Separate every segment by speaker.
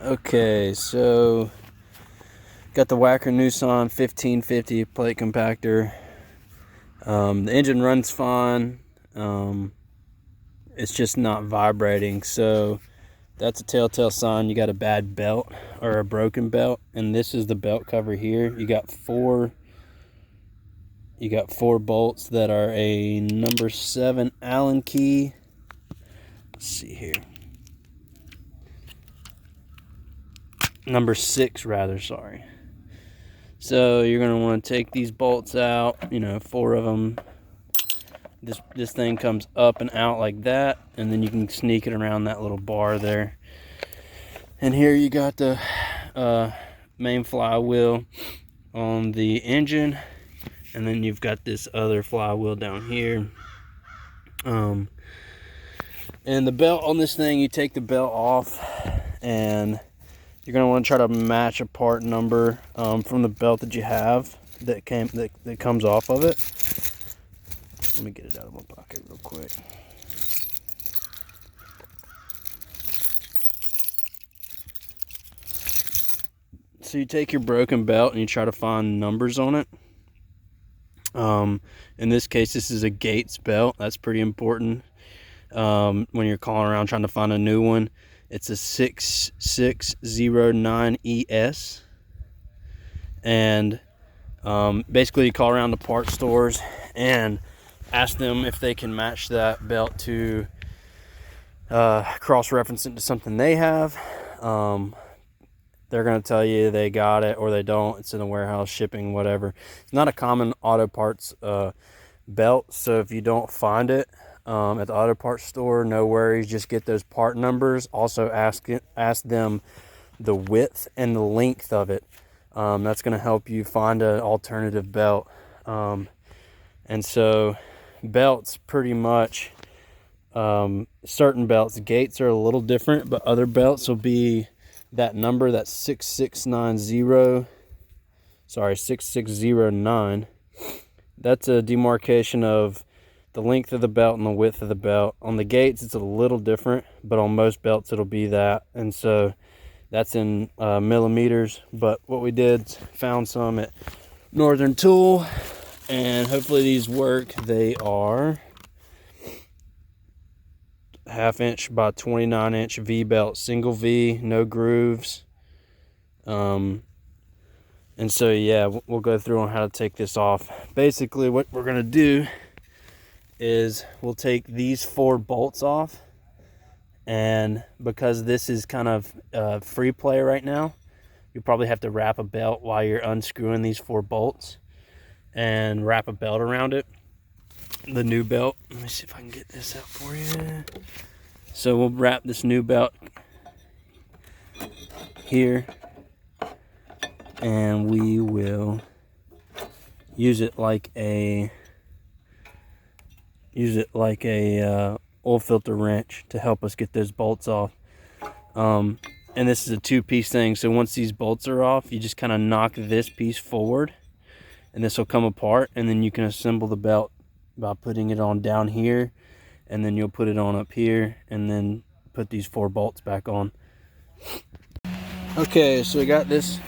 Speaker 1: Okay, so got the Wacker Neuson 1550 plate compactor. The engine runs fine. It's just not vibrating, so that's a telltale sign you got a bad belt or a broken belt. And this is the belt cover here. You got four bolts that are a number 7 Allen key. Let's see here. Number 6 rather, sorry. So you're going to want to take these bolts out, 4 of them. This thing comes up and out like that, and then you can sneak it around that little bar there. And here you got the main flywheel on the engine, and then you've got this other flywheel down here. And the belt on this thing, you take the belt off, and you're going to want to try to match a part number from the belt that you have that comes off of it. Let me get it out of my pocket real quick. So you take your broken belt and you try to find numbers on it. In this case, this is a Gates belt. That's pretty important when you're calling around trying to find a new one. It's a 6609 ES. And basically you call around the parts stores and ask them if they can match that belt to cross-reference it to something they have. They're going to tell you they got it or they don't. It's in a warehouse, shipping, whatever. It's not a common auto parts belt, so if you don't find it at the auto parts store, no worries. Just get those part numbers. Also ask them the width and the length of it. That's going to help you find an alternative belt. And so belts, pretty much, certain belts, Gates are a little different, but other belts will be that number, that 6609. That's a demarcation of the length of the belt and the width of the belt. On the Gates, it's a little different, but on most belts, it'll be that. And so that's in millimeters. But what we did, found some at Northern Tool, and hopefully these work. They are 1/2 inch by 29 inch V belt, single V, no grooves. And so yeah, we'll go through on how to take this off. Basically what we're going to do is we'll take these 4 bolts off, and because this is kind of free play right now, you probably have to wrap a belt while you're unscrewing these 4 bolts, and wrap a belt around it, the new belt. Let me see if I can get this out for you. So we'll wrap this new belt here, and we will use it like a oil filter wrench to help us get those bolts off. And this is a 2-piece thing, so once these bolts are off, you just kind of knock this piece forward, and this will come apart, and then you can assemble the belt by putting it on down here, and then you'll put it on up here, and then put these 4 bolts back on. Okay, so we got this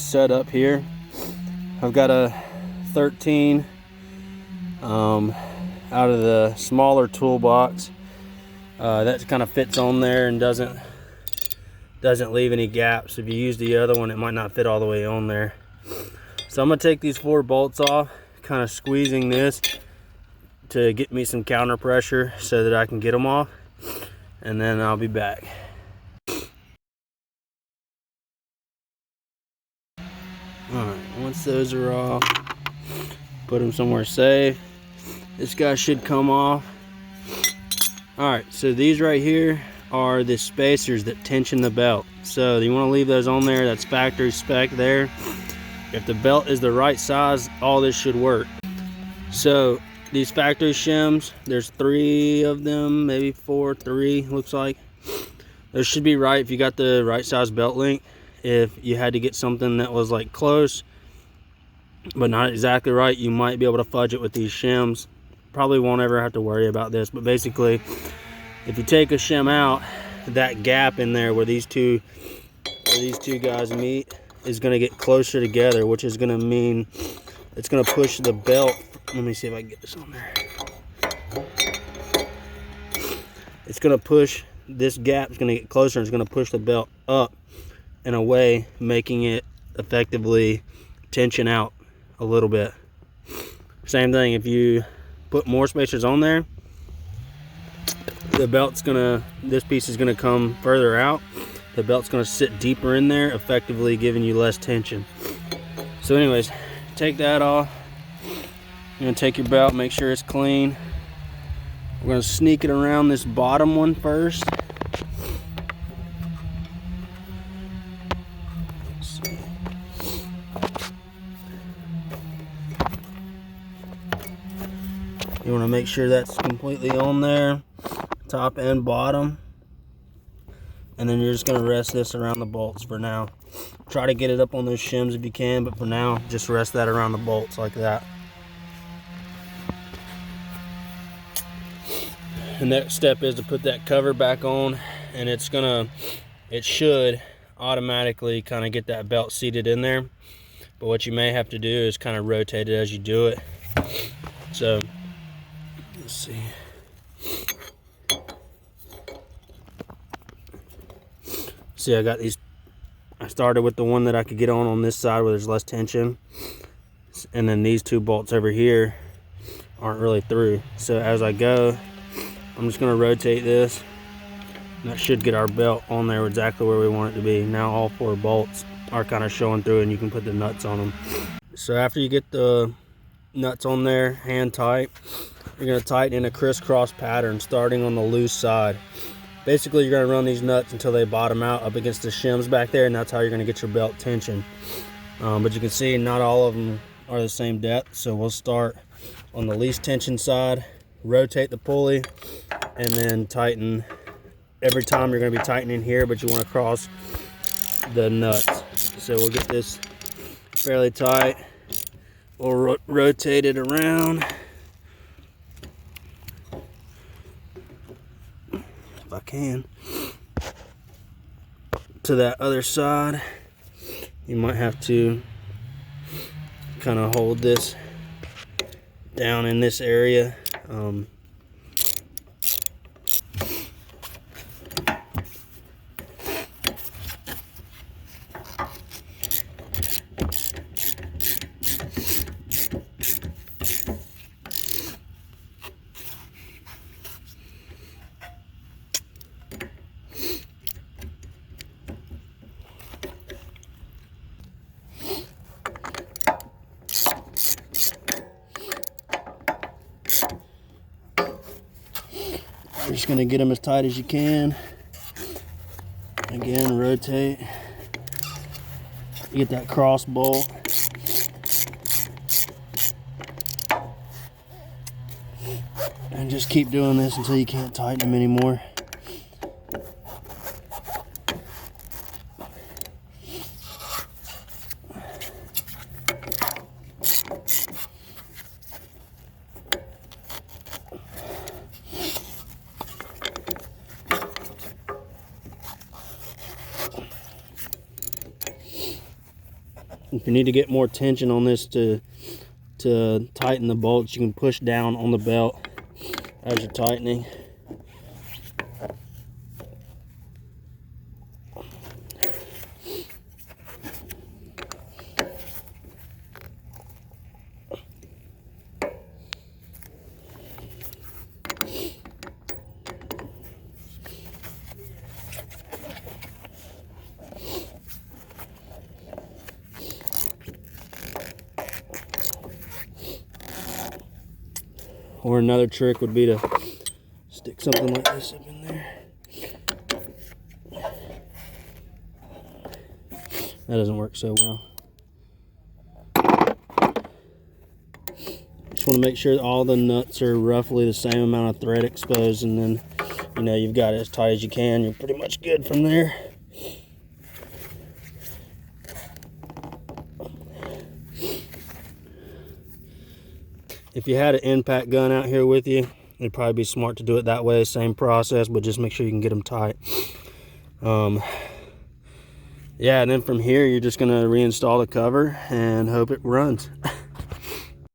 Speaker 1: set up here. I've got a 13 out of the smaller toolbox that kind of fits on there and doesn't leave any gaps. If you use the other one, it might not fit all the way on there. So I'm gonna take these 4 bolts off, kind of squeezing this to get me some counter pressure so that I can get them off, and then I'll be back. Alright, once those are off, put them somewhere safe. This guy should come off. Alright, so these right here are the spacers that tension the belt. So you want to leave those on there. That's factory spec there. If the belt is the right size, all this should work. So these factory shims, there's 3 of them, maybe 4, 3 looks like. Those should be right if you got the right size belt length. If you had to get something that was like close but not exactly right, you might be able to fudge it with these shims. Probably won't ever have to worry about this, but basically if you take a shim out, that gap in there where these two guys meet is going to get closer together, which is going to mean it's going to push the belt. Let me see if I can get this on there. It's going to push, this gap is going to get closer, and it's going to push the belt up and away, making it effectively tension out a little bit. Same thing, if you put more spacers on there, the belt's gonna, this piece is gonna come further out. The belt's gonna sit deeper in there, effectively giving you less tension. So anyways, take that off. You're gonna take your belt, make sure it's clean. We're gonna sneak it around this bottom one first. You want to make sure that's completely on there, top and bottom. And then you're just going to rest this around the bolts for now. Try to get it up on those shims if you can, but for now, just rest that around the bolts like that. The next step is to put that cover back on, and it should automatically kind of get that belt seated in there. But what you may have to do is kind of rotate it as you do it. So, let's see. See, I got these. I started with the one that I could get on this side where there's less tension, and then these two bolts over here aren't really through. So as I go, I'm just going to rotate this, and that should get our belt on there exactly where we want it to be. Now all 4 bolts are kind of showing through, and you can put the nuts on them. So after you get the nuts on there, hand tight, you're going to tighten in a crisscross pattern starting on the loose side. Basically, you're going to run these nuts until they bottom out up against the shims back there, and that's how you're going to get your belt tension. But you can see not all of them are the same depth, so we'll start on the least tension side, rotate the pulley, and then tighten. Every time you're going to be tightening here, but you want to cross the nuts. So we'll get this fairly tight. We'll rotate it around. If I can. To that other side. You might have to kind of hold this down in this area. You're just going to get them as tight as you can. Again, rotate. You get that cross bolt. And just keep doing this until you can't tighten them anymore. If you need to get more tension on this to tighten the bolts, you can push down on the belt as you're tightening. Or another trick would be to stick something like this up in there. That doesn't work so well. Just want to make sure that all the nuts are roughly the same amount of thread exposed, and then, you know, you've got it as tight as you can. You're pretty much good from there. If you had an impact gun out here with you, it'd probably be smart to do it that way. Same process, but just make sure you can get them tight. Yeah, and then from here you're just gonna reinstall the cover and hope it runs.